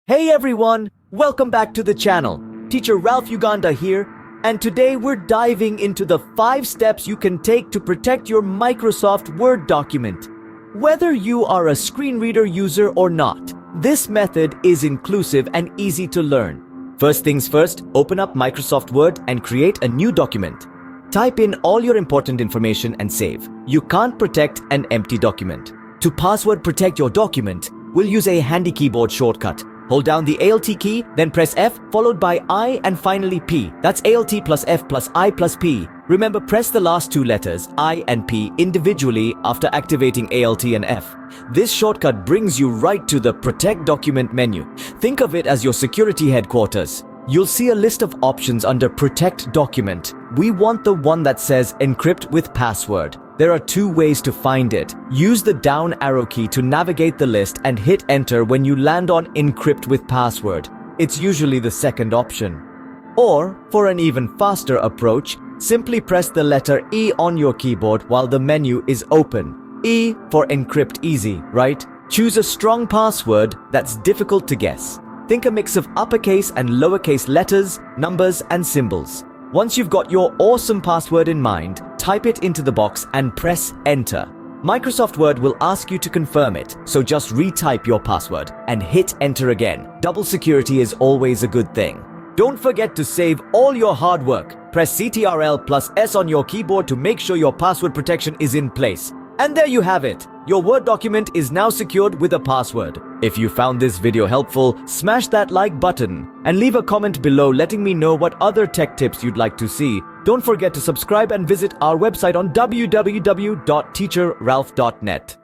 Hey everyone, welcome back to the channel. Teacher Ralph Uganda here, and today we're diving into the 5 steps you can take to protect your Microsoft Word document. Whether you are a screen reader user or not, this method is inclusive and easy to learn. First things first, open up Microsoft Word and create a new document. Type in all your important information and save. You can't protect an empty document. To password protect your document, we'll use a handy keyboard shortcut. Hold down the Alt key, then press F, followed by I and finally P. That's Alt plus F plus I plus P. Remember, press the last 2 letters, I and P, individually after activating Alt and F. This shortcut brings you right to the Protect Document menu. Think of it as your security headquarters. You'll see a list of options under Protect Document. We want the one that says Encrypt with Password. There are 2 ways to find it. Use the down arrow key to navigate the list and hit enter when you land on Encrypt with Password. It's usually the second option. Or, for an even faster approach, simply press the letter E on your keyboard while the menu is open. E for Encrypt Easy, right? Choose a strong password that's difficult to guess. Think a mix of uppercase and lowercase letters, numbers, and symbols. Once you've got your awesome password in mind, type it into the box and press enter. Microsoft Word will ask you to confirm it, so just retype your password and hit enter again. Double security is always a good thing. Don't forget to save all your hard work. Press Ctrl plus S on your keyboard to make sure your password protection is in place. And there you have it. Your Word document is now secured with a password. If you found this video helpful, smash that like button and leave a comment below letting me know what other tech tips you'd like to see. Don't forget to subscribe and visit our website on www.teacherralph.net.